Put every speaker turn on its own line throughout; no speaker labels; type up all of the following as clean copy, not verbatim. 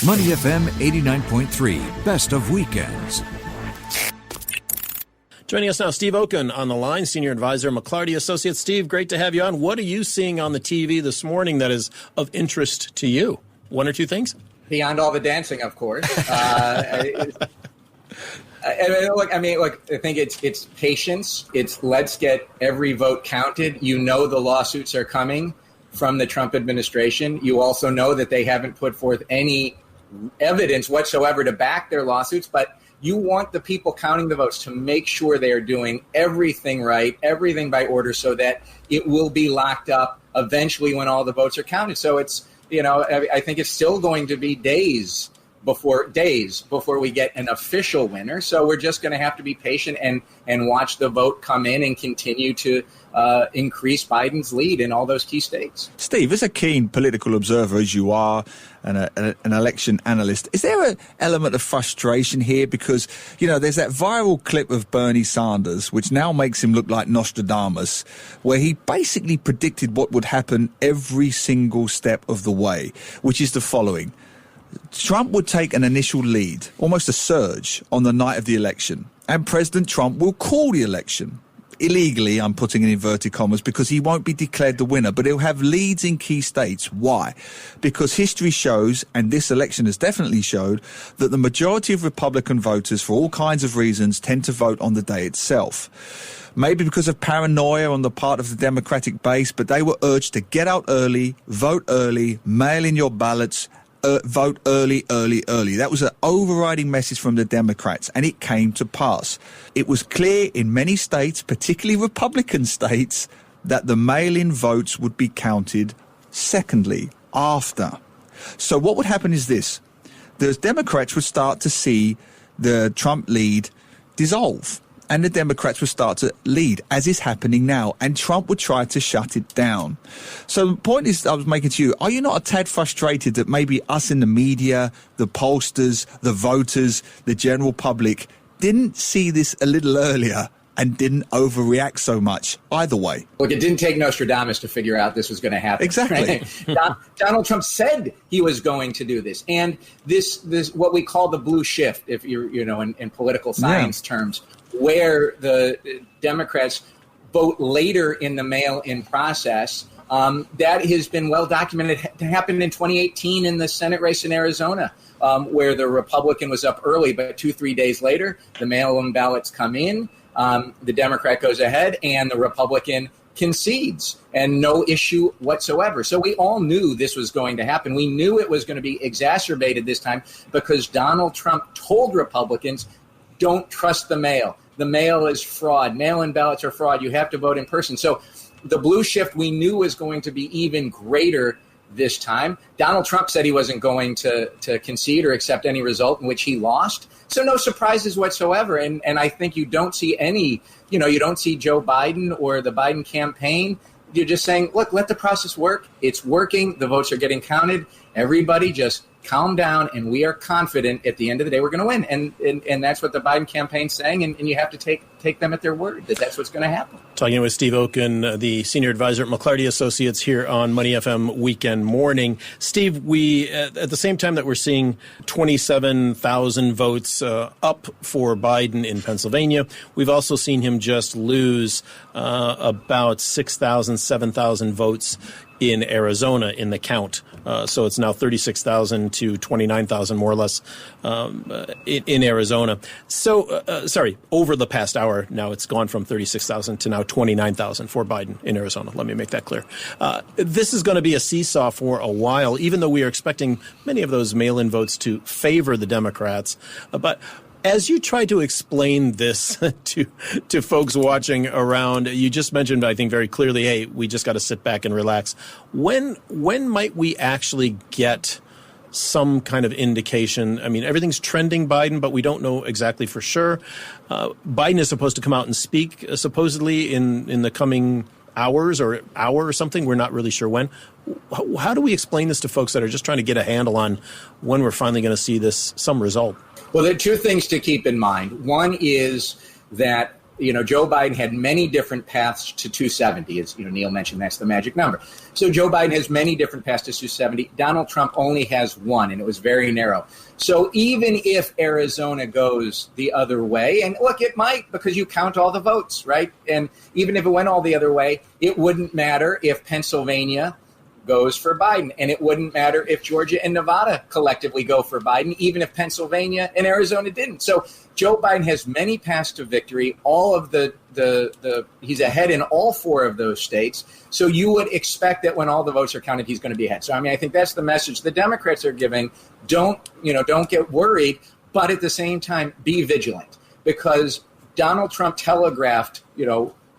Money FM 89.3, best of weekends.
Joining us now, Steve Okun on the line, Senior Advisor, Mclarty Associates. Steve, great to have you on. What are you seeing on the TV this morning that is of interest to you? One or two things?
Beyond all the dancing, of course. I think it's patience. It's let's get every vote counted. You know the lawsuits are coming from the Trump administration. You also know that they haven't put forth any evidence whatsoever to back their lawsuits, but you want the people counting the votes to make sure they are doing everything right, everything by order, so that it will be locked up eventually when all the votes are counted. So it's, I think it's still going to be days before we get an official winner. So we're just going to have to be patient and watch the vote come in and continue to increase Biden's lead in all those key states.
Steve, as a keen political observer as you are, and an election analyst, is there an element of frustration here? Because, there's that viral clip of Bernie Sanders, which now makes him look like Nostradamus, where he basically predicted what would happen every single step of the way, which is the following. Trump would take an initial lead, almost a surge, on the night of the election, and President Trump will call the election. Illegally, I'm putting in inverted commas, because he won't be declared the winner, but he'll have leads in key states. Why? Because history shows, and this election has definitely showed, that the majority of Republican voters, for all kinds of reasons, tend to vote on the day itself. Maybe because of paranoia on the part of the Democratic base, but they were urged to get out early, vote early, mail in your ballots, vote early. That was an overriding message from the Democrats, and it came to pass. It was clear in many states, particularly Republican states, that the mail-in votes would be counted secondly, after. So what would happen is this. The Democrats would start to see the Trump lead dissolve, and the Democrats would start to lead, as is happening now, and Trump would try to shut it down. So the point is, I was making to you, are you not a tad frustrated that maybe us in the media, the pollsters, the voters, the general public didn't see this a little earlier and didn't overreact so much either way?
Look, it didn't take Nostradamus to figure out this was going to happen.
Exactly.
Right? Donald Trump said he was going to do this. And this what we call the blue shift, if you're, in political science terms, where the Democrats vote later in the mail-in process. That has been well documented. It happened in 2018 in the Senate race in Arizona, where the Republican was up early, but 2-3 days later, the mail-in ballots come in. The Democrat goes ahead and the Republican concedes, and no issue whatsoever. So we all knew this was going to happen. We knew it was going to be exacerbated this time because Donald Trump told Republicans, don't trust the mail. The mail is fraud. Mail-in ballots are fraud. You have to vote in person. So the blue shift we knew was going to be even greater this time. Donald Trump said he wasn't going to concede or accept any result in which he lost. So no surprises whatsoever. And I think you don't see any, you don't see Joe Biden or the Biden campaign. You're just saying, look, let the process work. It's working. The votes are getting counted. Everybody just calm down, and we are confident at the end of the day we're going to win. And that's what the Biden campaign's saying, and you have to take them at their word that that's what's going to happen.
Talking with Steve Okun, the Senior Advisor at Mclarty Associates here on Money FM Weekend Morning. Steve, we at the same time that we're seeing 27,000 votes up for Biden in Pennsylvania, we've also seen him just lose about 6,000, 7,000 votes in Arizona in the count. So it's now 36,000 to 29,000, more or less, in Arizona. So, over the past hour, now it's gone from 36,000 to now 29,000 for Biden in Arizona. Let me make that clear. This is going to be a seesaw for a while, even though we are expecting many of those mail-in votes to favor the Democrats. But as you try to explain this to folks watching around, you just mentioned, I think very clearly, hey, we just got to sit back and relax. When might we actually get some kind of indication? I mean, everything's trending Biden, but we don't know exactly for sure. Biden is supposed to come out and speak supposedly in the coming hours or hour or something. We're not really sure when. How do we explain this to folks that are just trying to get a handle on when we're finally going to see some result?
Well, there are two things to keep in mind. One is that, Joe Biden had many different paths to 270. As Neil mentioned, that's the magic number. So Joe Biden has many different paths to 270. Donald Trump only has one, and it was very narrow. So even if Arizona goes the other way, and look, it might, because you count all the votes, right? And even if it went all the other way, it wouldn't matter if Pennsylvania goes for Biden. And it wouldn't matter if Georgia and Nevada collectively go for Biden, even if Pennsylvania and Arizona didn't. So Joe Biden has many paths to victory. All of he's ahead in all four of those states. So you would expect that when all the votes are counted, he's going to be ahead. So, I think that's the message the Democrats are giving. Don't get worried, but at the same time, be vigilant, because Donald Trump telegraphed,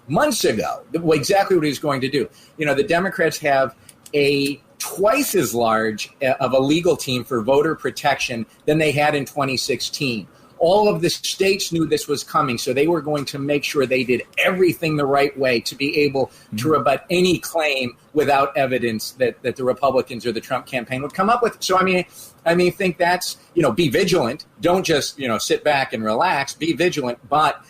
months ago exactly what he was going to do. The Democrats have a twice as large of a legal team for voter protection than they had in 2016. All of the states knew this was coming, so they were going to make sure they did everything the right way to be able to rebut any claim without evidence that the Republicans or the Trump campaign would come up with. So, I think that's, be vigilant. Don't just, sit back and relax. Be vigilant. But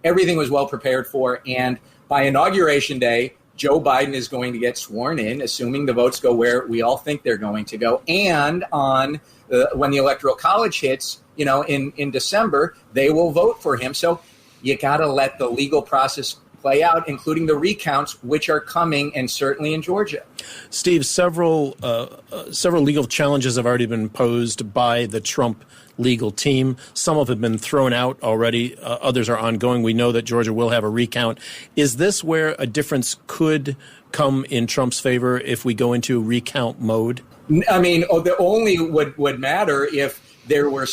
everything was well prepared for. And by Inauguration Day, Joe Biden is going to get sworn in, assuming the votes go where we all think they're going to go. And when the Electoral College hits, in December, they will vote for him. So you got to let the legal process play out, including the recounts, which are coming, and certainly in Georgia.
Steve, several legal challenges have already been posed by the Trump legal team. Some have been thrown out already. Others are ongoing. We know that Georgia will have a recount. Is this where a difference could come in Trump's favor if we go into recount mode?
The only would matter if there were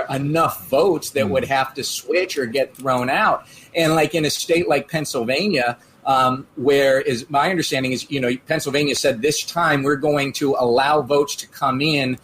enough votes that would have to switch or get thrown out. And like in a state like Pennsylvania, where is my understanding is, Pennsylvania said this time we're going to allow votes to come in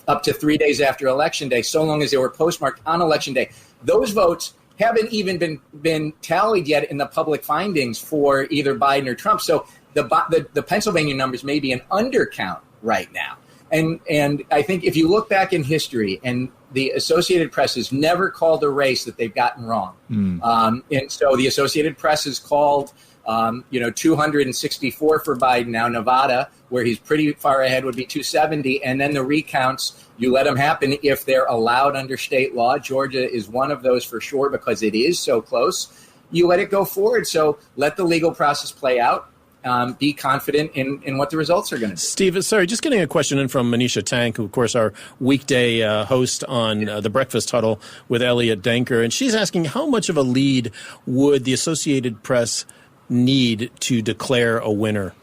up to 3 days after Election Day, so long as they were postmarked on Election Day. Those votes haven't even been tallied yet in the public findings for either Biden or Trump. So the Pennsylvania numbers may be an undercount right now. And I think if you look back in history, and the Associated Press has never called a race that they've gotten wrong. And so the Associated Press has called 264 for Biden. Now Nevada, where he's pretty far ahead, would be 270. And then the recounts, you let them happen if they're allowed under state law. Georgia is one of those for sure, because it is so close. You let it go forward. So let the legal process play out. Be confident in what the results are going to be.
Steve, sorry, just getting a question in from Manisha Tank, who, of course, our weekday host on The Breakfast Huddle with Elliot Danker. And she's asking, how much of a lead would the Associated Press need to declare a winner?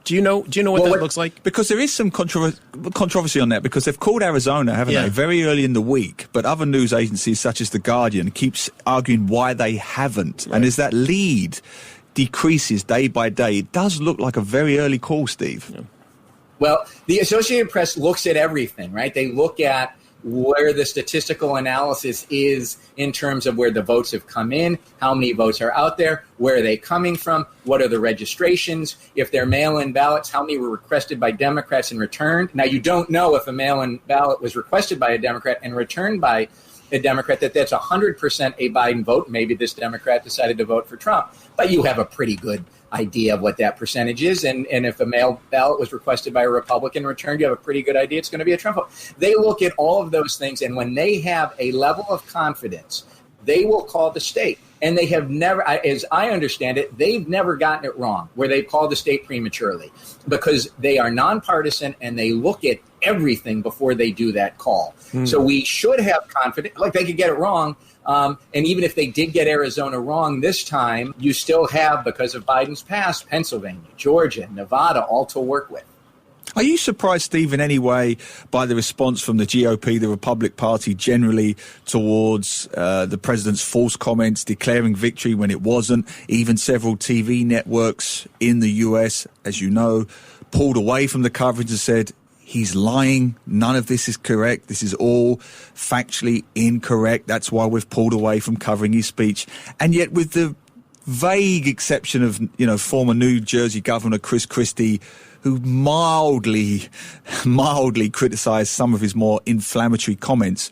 Do you know what that looks like?
Because there is some controversy on that, because they've called Arizona, haven't they, very early in the week. But other news agencies such as The Guardian keeps arguing why they haven't. Right. And as that lead decreases day by day, it does look like a very early call, Steve. Yeah.
Well, the Associated Press looks at everything, right? They look at where the statistical analysis is in terms of where the votes have come in, how many votes are out there, where are they coming from, what are the registrations, if they're mail-in ballots, how many were requested by Democrats and returned. Now, you don't know if a mail-in ballot was requested by a Democrat and returned by a Democrat, that's 100% a Biden vote. Maybe this Democrat decided to vote for Trump, but you have a pretty good idea of what that percentage is. And if a mail ballot was requested by a Republican returned, you have a pretty good idea it's going to be a Trump vote. They look at all of those things, and when they have a level of confidence, they will call the state. And they have never, as I understand it, they've never gotten it wrong where they've called the state prematurely, because they are nonpartisan and they look at everything before they do that call. So we should have confidence. Like, they could get it wrong. And even if they did get Arizona wrong this time, you still have, because of Biden's past, Pennsylvania, Georgia, Nevada, all to work with.
Are you surprised, Steve, in any way by the response from the GOP, the Republican Party, generally towards the president's false comments, declaring victory when it wasn't? Even several TV networks in the US, as you know, pulled away from the coverage and said, he's lying. None of this is correct. This is all factually incorrect. That's why we've pulled away from covering his speech. And yet, with the vague exception of, former New Jersey Governor Chris Christie, who mildly criticized some of his more inflammatory comments,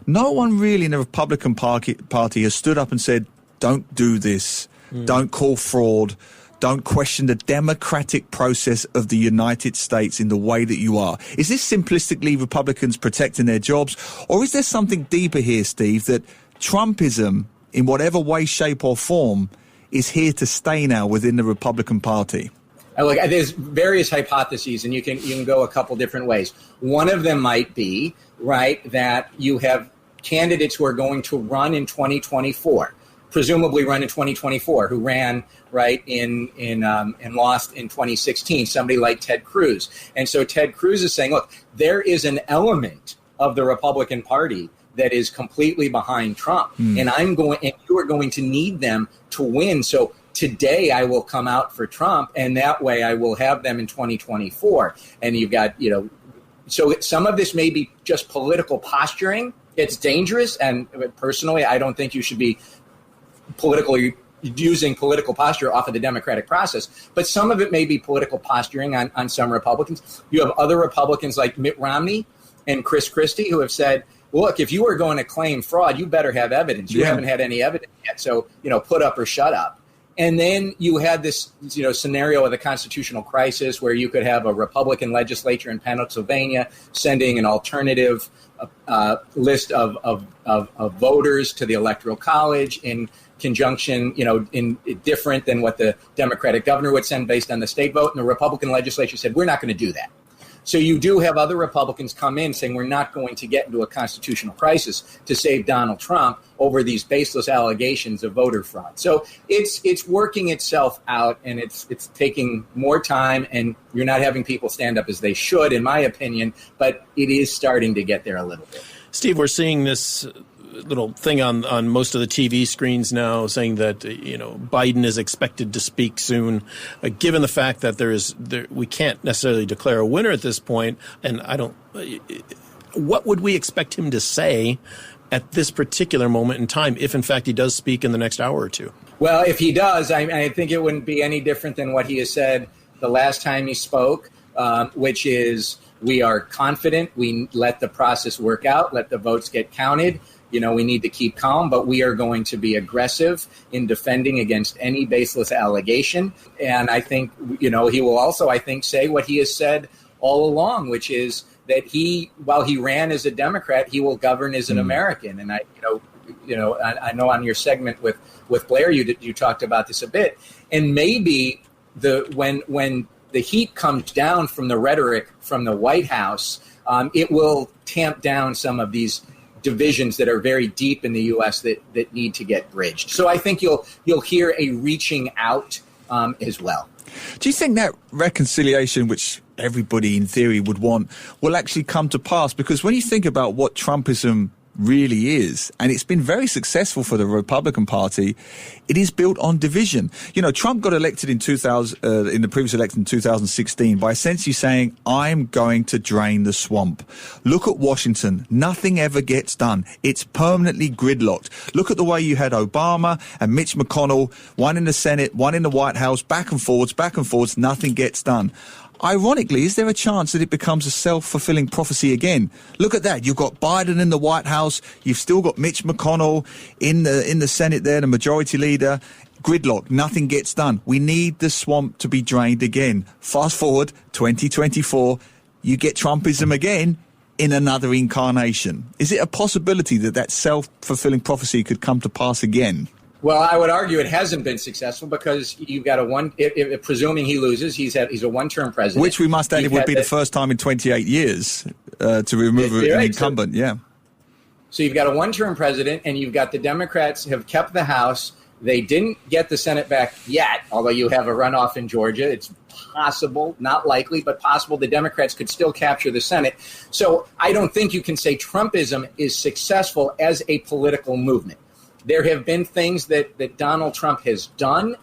no one really in the Republican Party has stood up and said, don't do this, don't call fraud, don't question the democratic process of the United States in the way that you are. Is this simplistically Republicans protecting their jobs? Or is there something deeper here, Steve, that Trumpism, in whatever way, shape or form, is here to stay now within the Republican Party?
Look, there's various hypotheses, and you can go a couple different ways. One of them might be, right, that you have candidates who are going to run in 2024, presumably run in 2024, who ran right and lost in 2016. Somebody like Ted Cruz, and so Ted Cruz is saying, look, there is an element of the Republican Party that is completely behind Trump, and you are going to need them to win. So today I will come out for Trump, and that way I will have them in 2024. And you've got, so some of this may be just political posturing. It's dangerous, and personally, I don't think you should be using political posture off of the democratic process. But some of it may be political posturing on some Republicans. You have other Republicans like Mitt Romney and Chris Christie who have said, look, if you are going to claim fraud, you better have evidence. You haven't had any evidence yet. So, put up or shut up. And then you had this, scenario of the constitutional crisis where you could have a Republican legislature in Pennsylvania sending an alternative list of voters to the Electoral College in conjunction, in different than what the Democratic governor would send based on the state vote. And the Republican legislature said, we're not going to do that. So you do have other Republicans come in saying we're not going to get into a constitutional crisis to save Donald Trump over these baseless allegations of voter fraud. So it's working itself out, and it's taking more time, and you're not having people stand up as they should, in my opinion, but it is starting to get there a little bit.
Steve, we're seeing this little thing on most of the TV screens now saying that Biden is expected to speak soon. Given the fact that we can't necessarily declare a winner at this point, and what would we expect him to say at this particular moment in time, if in fact he does speak in the next hour or two?
Well, if he does, I think it wouldn't be any different than what he has said the last time he spoke, which is we are confident. We let the process work out, let the votes get counted. We need to keep calm, but we are going to be aggressive in defending against any baseless allegation. And I think, he will also, say what he has said all along, which is that while he ran as a Democrat, he will govern as an American. And I know on your segment with Blair, you talked about this a bit. And maybe when the heat comes down from the rhetoric from the White House, it will tamp down some of these divisions that are very deep in the U.S. that need to get bridged. So I think you'll hear a reaching out as well.
Do you think that reconciliation, which everybody in theory would want, will actually come to pass? Because when you think about what Trumpism really is, and it's been very successful for the Republican Party, it is built on division. Trump got elected in the previous election in 2016 by essentially saying, I'm going to drain the swamp. Look at Washington. Nothing ever gets done. It's permanently gridlocked. Look at the way you had Obama and Mitch McConnell, one in the Senate, one in the White House, back and forwards, nothing gets done. Ironically, is there a chance that it becomes a self-fulfilling prophecy again? Look at that. You've got Biden in the White House. You've still got Mitch McConnell in the Senate there, the majority leader. Gridlock. Nothing gets done. We need the swamp to be drained again. Fast forward, 2024, you get Trumpism again in another incarnation. Is it a possibility that self-fulfilling prophecy could come to pass again?
Well, I would argue it hasn't been successful because you've got presuming he loses, he's a one-term president.
Which we must add, it would be the first time in 28 years to remove an incumbent, yeah.
So you've got a one-term president, and you've got the Democrats have kept the House. They didn't get the Senate back yet, although you have a runoff in Georgia. It's possible, not likely, but possible the Democrats could still capture the Senate. So I don't think you can say Trumpism is successful as a political movement. There have been things that Donald Trump has done.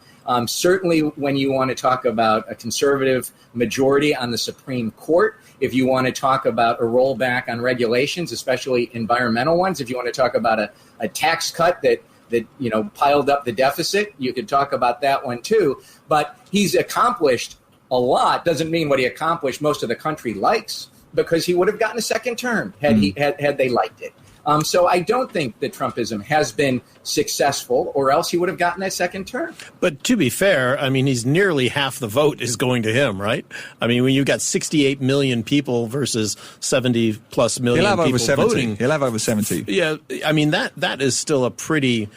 Certainly when you want to talk about a conservative majority on the Supreme Court, if you want to talk about a rollback on regulations, especially environmental ones, if you want to talk about a tax cut that piled up the deficit, you could talk about that one too. But he's accomplished a lot. Doesn't mean what he accomplished most of the country likes, because he would have gotten a second term had they liked it. So I don't think that Trumpism has been successful, or else he would have gotten that second term.
But to be fair, I mean, he's nearly half the vote is going to him, right? I mean, when you've got 68 million people versus 70 plus million people voting.
He'll have over 70.
Yeah, I mean, that is still a pretty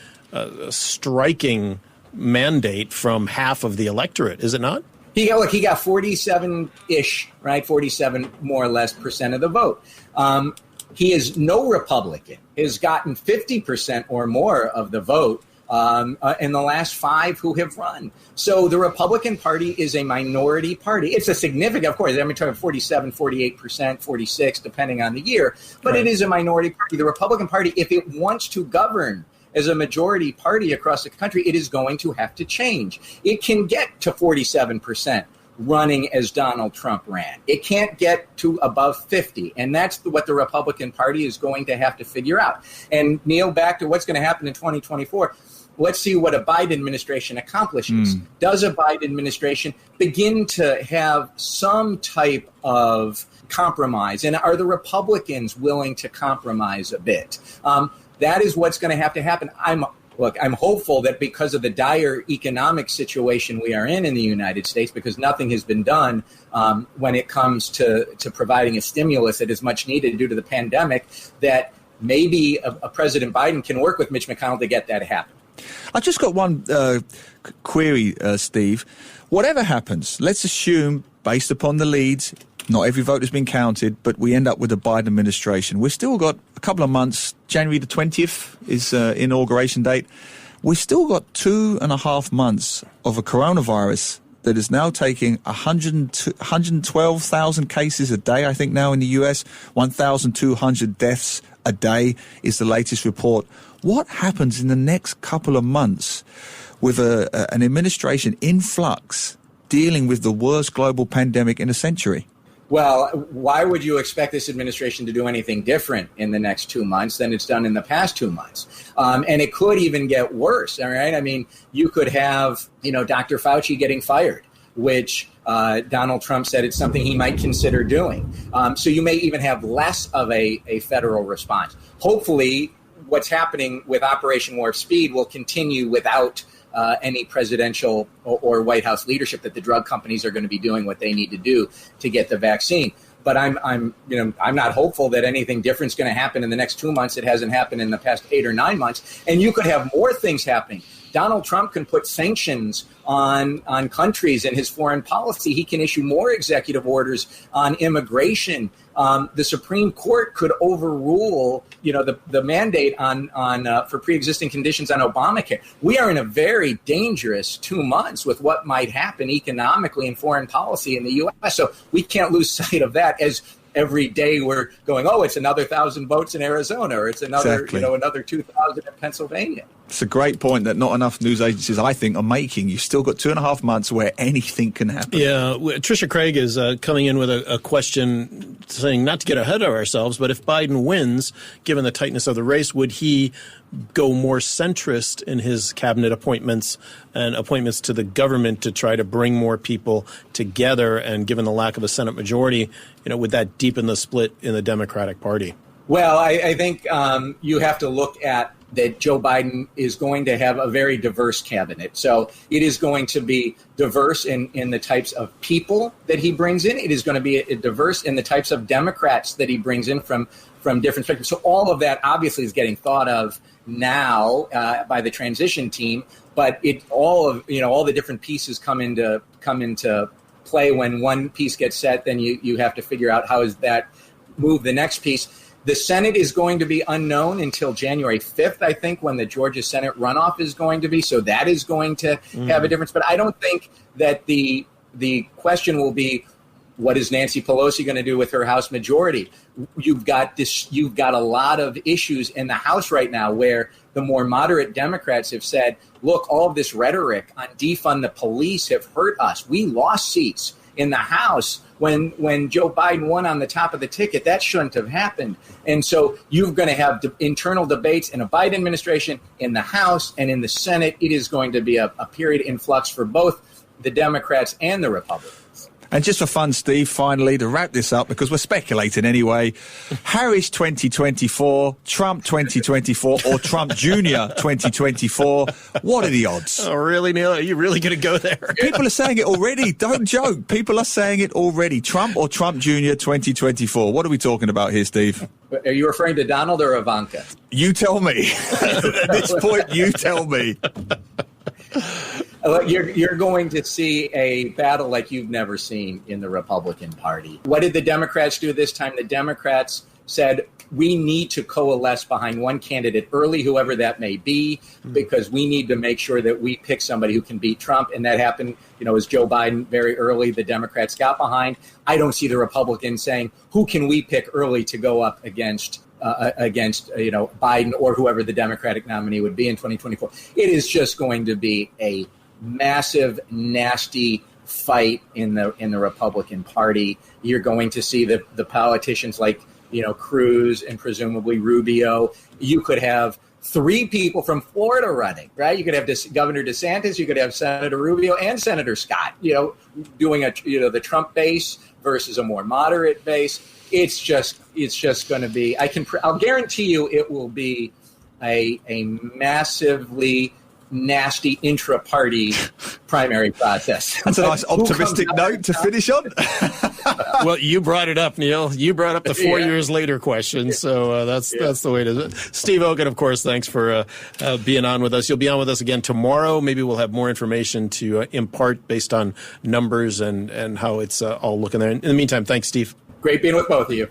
striking mandate from half of the electorate, is it not?
He got 47-ish, right? 47 more or less percent of the vote. He is no Republican, has gotten 50% or more of the vote in the last 5 who have run. So the Republican Party is a minority party. It's a significant, of course, I'm talking 47, 48%, 46, depending on the year, but It is a minority party. The Republican Party, if it wants to govern as a majority party across the country, it is going to have to change. It can get to 47% running as Donald Trump ran. It can't get to above 50. And that's what the Republican Party is going to have to figure out. And Neil, back to what's going to happen in 2024. Let's see what a Biden administration accomplishes. Does a Biden administration begin to have some type of compromise? And are the Republicans willing to compromise a bit? That is what's going to have to happen. I'm hopeful that because of the dire economic situation we are in the United States, because nothing has been done when it comes to providing a stimulus that is much needed due to the pandemic, that maybe a President Biden can work with Mitch McConnell to get that to happen.
I just got one query, Steve. Whatever happens, let's assume, based upon the leads, not every vote has been counted, but we end up with a Biden administration. We've still got a couple of months. January the 20th is inauguration date. We've still got 2.5 months of a coronavirus that is now taking 112,000 cases a day, I think, now in the US. 1,200 deaths a day is the latest report. What happens in the next couple of months with an administration in flux dealing with the worst global pandemic in a century?
Well, why would you expect this administration to do anything different in the next 2 months than it's done in the past 2 months? And it could even get worse, all right? I mean, you could have, Dr. Fauci getting fired, which Donald Trump said it's something he might consider doing. So you may even have less of a federal response. Hopefully, what's happening with Operation Warp Speed will continue without any presidential or White House leadership, that the drug companies are going to be doing what they need to do to get the vaccine. But I'm not hopeful that anything different is going to happen in the next 2 months. It hasn't happened in the past 8 or 9 months. And you could have more things happening. Donald Trump can put sanctions on countries in his foreign policy. He can issue more executive orders on immigration. The Supreme Court could overrule, the mandate on for pre-existing conditions on Obamacare. We are in a very dangerous 2 months with what might happen economically and foreign policy in the U.S. So we can't lose sight of that as every day we're going, it's another 1,000 votes in Arizona, or it's another, another 2,000 in Pennsylvania.
It's a great point that not enough news agencies, I think, are making. You've still got 2.5 months where anything can happen. Yeah,
Tricia Craig is coming in with a question saying, not to get ahead of ourselves, but if Biden wins, given the tightness of the race, would he go more centrist in his cabinet appointments and appointments to the government to try to bring more people together? And given the lack of a Senate majority, would that deepen the split in the Democratic Party?
Well, I think you have to look at that Joe Biden is going to have a very diverse cabinet. So it is going to be diverse in the types of people that he brings in. It is going to be diverse in the types of Democrats that he brings in from different spectrums. So all of that obviously is getting thought of now by the transition team. But all the different pieces come into play. When one piece gets set, then you have to figure out how is that move the next piece. The Senate is going to be unknown until January 5th, I think, when the Georgia Senate runoff is going to be. So that is going to have a difference. But I don't think that the question will be, what is Nancy Pelosi going to do with her House majority? You've got a lot of issues in the House right now where the more moderate Democrats have said, look, all of this rhetoric on defund the police have hurt us. We lost seats in the House when Joe Biden won on the top of the ticket. That shouldn't have happened. And so you're going to have internal debates in a Biden administration, in the House and in the Senate. It is going to be a period in flux for both the Democrats and the Republicans.
And just for fun, Steve, finally, to wrap this up, because we're speculating anyway, Harris 2024, Trump 2024, or Trump Jr. 2024, what are the odds?
Oh, really, Neil? Are you really going to go there?
People are saying it already. Don't joke. People are saying it already. Trump or Trump Jr. 2024. What are we talking about here, Steve?
Are you referring to Donald or Ivanka?
You tell me. At this point, you tell me.
You're going to see a battle like you've never seen in the Republican Party. What did the Democrats do this time? The Democrats said, we need to coalesce behind one candidate early, whoever that may be, because we need to make sure that we pick somebody who can beat Trump. And that happened, as Joe Biden very early, the Democrats got behind. I don't see the Republicans saying, who can we pick early to go up against Biden or whoever the Democratic nominee would be in 2024. It is just going to be a massive, nasty fight in the Republican Party. You're going to see the politicians like, Cruz and presumably Rubio. You could have 3 people from Florida running, right? You could have Governor DeSantis, you could have Senator Rubio and Senator Scott, doing the Trump base versus a more moderate base. It's just going to be. I'll guarantee you, it will be a massively nasty intra-party primary process.
That's a nice optimistic note to finish on.
Well, you brought it up, Neil. You brought up the 4 years later question, so that's the way to. Steve Okun, of course, thanks for being on with us. You'll be on with us again tomorrow. Maybe we'll have more information to impart based on numbers and how it's all looking there. In the meantime, thanks, Steve.
Great being with both of you.